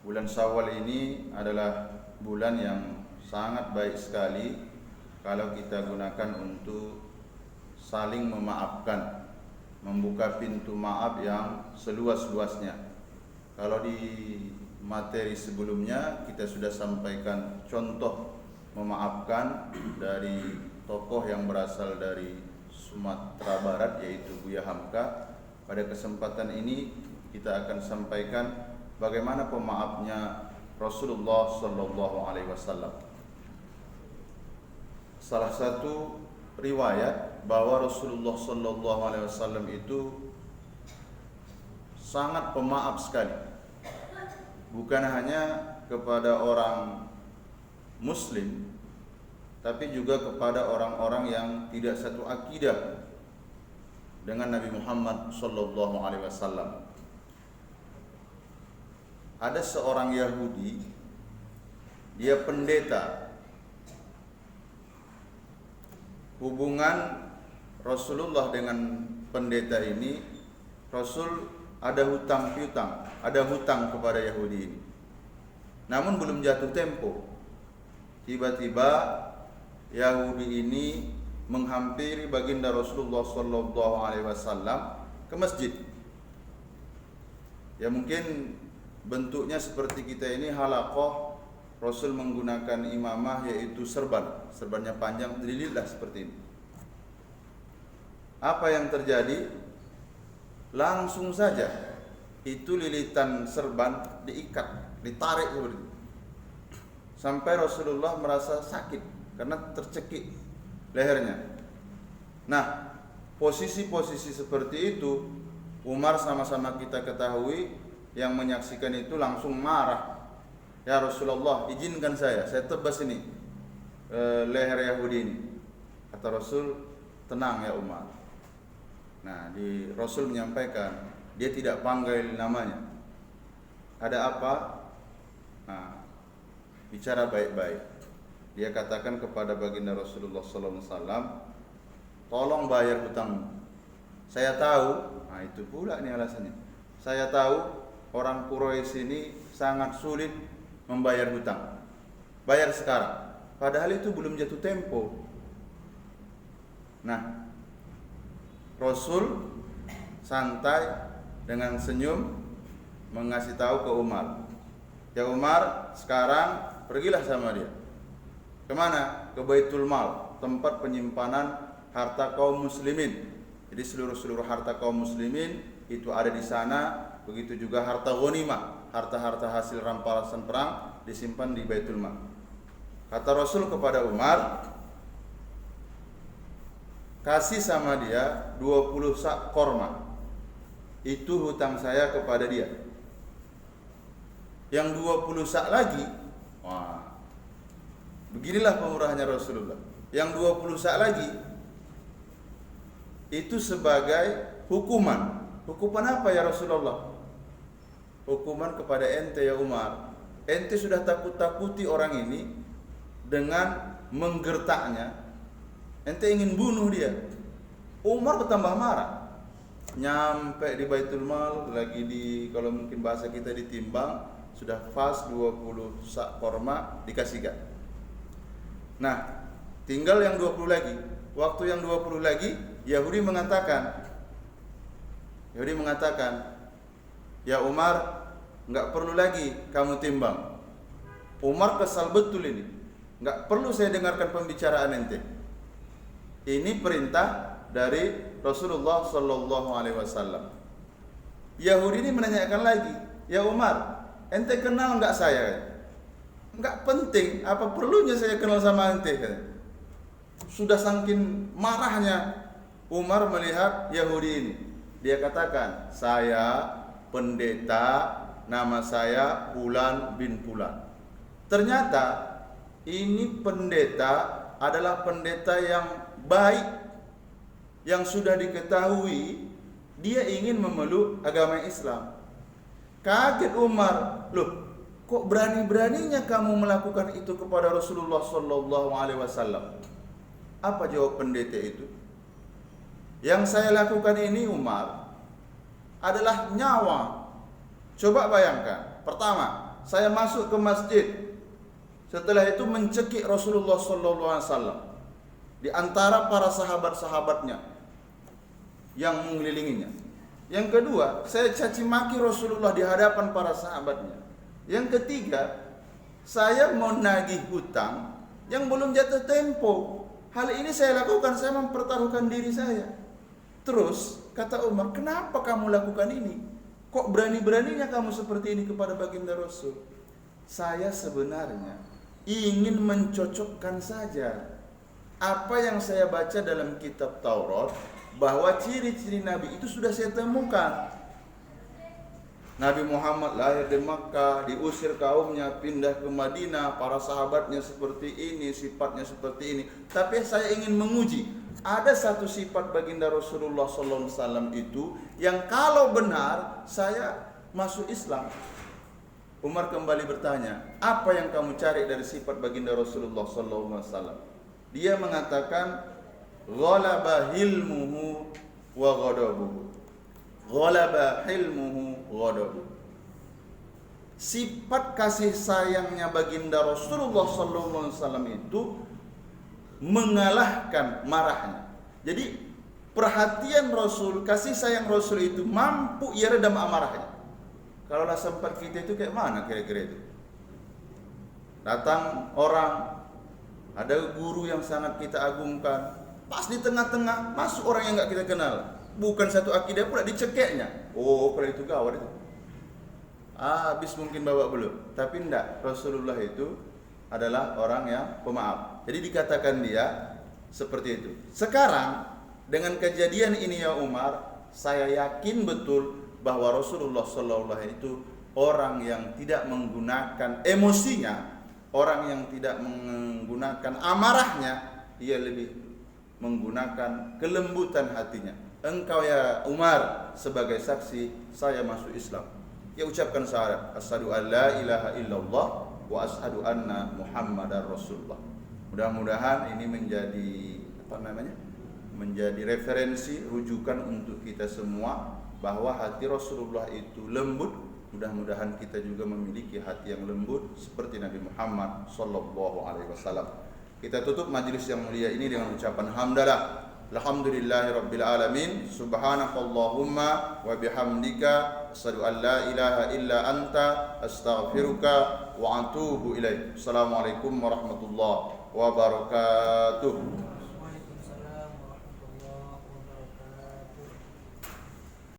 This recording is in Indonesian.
Bulan Syawal ini adalah bulan yang sangat baik sekali kalau kita gunakan untuk saling memaafkan, membuka pintu maaf yang seluas-luasnya. Kalau di materi sebelumnya kita sudah sampaikan contoh memaafkan dari tokoh yang berasal dari Sumatera Barat, yaitu Buya Hamka. Pada kesempatan ini kita akan sampaikan bagaimana pemaafnya Rasulullah Sallallahu Alaihi Wasallam. Salah satu riwayat bahwa Rasulullah Sallallahu Alaihi Wasallam itu sangat pemaaf sekali, bukan hanya kepada orang Muslim, tapi juga kepada orang-orang yang tidak satu akidah dengan Nabi Muhammad Sallallahu Alaihi Wasallam. Ada seorang Yahudi, dia pendeta. Hubungan Rasulullah dengan pendeta ini, Rasul ada hutang piutang, ada hutang kepada Yahudi ini. Namun belum jatuh tempo, tiba-tiba Yahudi ini menghampiri baginda Rasulullah Sallallahu Alaihi Wasallam ke masjid. Ya mungkin bentuknya seperti kita ini halaqah, Rasul menggunakan imamah yaitu serbannya panjang, dililitlah seperti ini. Apa yang terjadi? Langsung saja itu lilitan serban diikat, ditarik seperti itu. Sampai Rasulullah merasa sakit karena tercekik lehernya. Nah, posisi-posisi seperti itu Umar sama-sama kita ketahui, yang menyaksikan itu langsung marah. Ya Rasulullah, izinkan saya tebas ini leher Yahudi ini. Kata Rasul, tenang ya Umar. Nah, Rasul menyampaikan, dia tidak panggil namanya. Ada apa? Nah, bicara baik-baik. Dia katakan kepada baginda Rasulullah sallallahu alaihi wasallam, tolong bayar hutangmu. Saya tahu, nah itu pula nih alasannya. Saya tahu orang Quraisy ini sangat sulit membayar hutang. Bayar sekarang. Padahal itu belum jatuh tempo. Nah, Rasul santai dengan senyum mengasih tahu ke Umar. Ya Umar, sekarang pergilah sama dia. Kemana? Ke Baitul Mal, tempat penyimpanan harta kaum muslimin. Jadi seluruh harta kaum muslimin itu ada di sana. Begitu juga harta ghanimah, harta-harta hasil rampasan perang disimpan di Baitul Mal. Kata Rasul kepada Umar, kasih sama dia 20 sak korma. Itu hutang saya kepada dia. Yang 20 sak lagi, wah, beginilah pemurahnya Rasulullah. Yang 20 sak lagi itu sebagai hukuman. Hukuman apa ya Rasulullah? Hukuman kepada ente ya Umar. Ente sudah takut-takuti orang ini dengan menggertaknya. Ente ingin bunuh dia. Umar bertambah marah. Nyampe di Baitul Mal, lagi kalau mungkin bahasa kita ditimbang, sudah pas 20 sak korma dikasihkan. Nah, tinggal yang 20 lagi. Waktu yang 20 lagi, Yahudi mengatakan, ya Umar, enggak perlu lagi kamu timbang. Umar kesal betul ini. Enggak perlu saya dengarkan pembicaraan ente. Ini perintah dari Rasulullah Sallallahu Alaihi Wasallam. Yahudi ini menanyakan lagi, ya Umar, ente kenal enggak saya? Enggak penting, apa perlunya saya kenal sama ente? Sudah saking marahnya Umar melihat Yahudi ini. Dia katakan, saya pendeta, nama saya Fulan bin Fulan. Ternyata ini pendeta adalah pendeta yang baik, yang sudah diketahui dia ingin memeluk agama Islam. Kaget Umar, loh, kok berani-beraninya kamu melakukan itu kepada Rasulullah Sallallahu Alaihi Wasallam? Apa jawab pendeta itu? Yang saya lakukan ini Umar adalah nyawa. Coba bayangkan, pertama, saya masuk ke masjid. Setelah itu mencekik Rasulullah sallallahu alaihi wasallam di antara para sahabat-sahabatnya yang mengelilinginya. Yang kedua, saya caci maki Rasulullah di hadapan para sahabatnya. Yang ketiga, saya mau nagih hutang yang belum jatuh tempo. Hal ini saya lakukan, saya mempertaruhkan diri saya. Terus kata Umar, kenapa kamu lakukan ini? Kok berani-beraninya kamu seperti ini kepada baginda Rasul? Saya sebenarnya ingin mencocokkan saja apa yang saya baca dalam kitab Taurat, bahwa ciri-ciri Nabi itu sudah saya temukan. Nabi Muhammad lahir di Makkah, diusir kaumnya, pindah ke Madinah, para sahabatnya seperti ini, sifatnya seperti ini. Tapi saya ingin menguji, ada satu sifat baginda Rasulullah SAW itu yang kalau benar saya masuk Islam. Umar kembali bertanya, apa yang kamu cari dari sifat baginda Rasulullah SAW? Dia mengatakan, ghalaba hilmuhu wa ghadabuhu. Ghalaba hilmuhu ghadabuhu. Sifat kasih sayangnya baginda Rasulullah SAW itu mengalahkan marahnya. Jadi perhatian Rasul, kasih sayang Rasul itu mampu ia redam amarahnya. Kalau sempat kita itu kayak mana kira-kira itu? Datang orang, ada guru yang sangat kita agungkan, pas di tengah-tengah masuk orang yang enggak kita kenal. Bukan satu akidah pula, dicekeknya. Oh, kalau itu gawat itu. Habis mungkin bawa belum. Tapi enggak, Rasulullah itu adalah orang yang pemaaf. Jadi dikatakan dia seperti itu. Sekarang dengan kejadian ini ya Umar, saya yakin betul bahwa Rasulullah sallallahu alaihi itu orang yang tidak menggunakan emosinya, orang yang tidak menggunakan amarahnya, ia lebih menggunakan kelembutan hatinya. Engkau ya Umar sebagai saksi saya masuk Islam. Ya ucapkan syahadat, asyhadu an la ilaha illallah wa asyhadu anna Muhammadar Rasulullah. Mudah-mudahan ini menjadi menjadi referensi rujukan untuk kita semua bahwa hati Rasulullah itu lembut. Mudah-mudahan kita juga memiliki hati yang lembut seperti Nabi Muhammad sallallahu alaihi wasallam. Kita tutup majelis yang mulia ini dengan ucapan hamdalah. Alhamdulillahirabbil alamin. Subhanakallahumma wa bihamdika asyhadu an la ilaha illa anta astaghfiruka wa atubu ilaik. Assalamualaikum warahmatullahi wabarakatuh.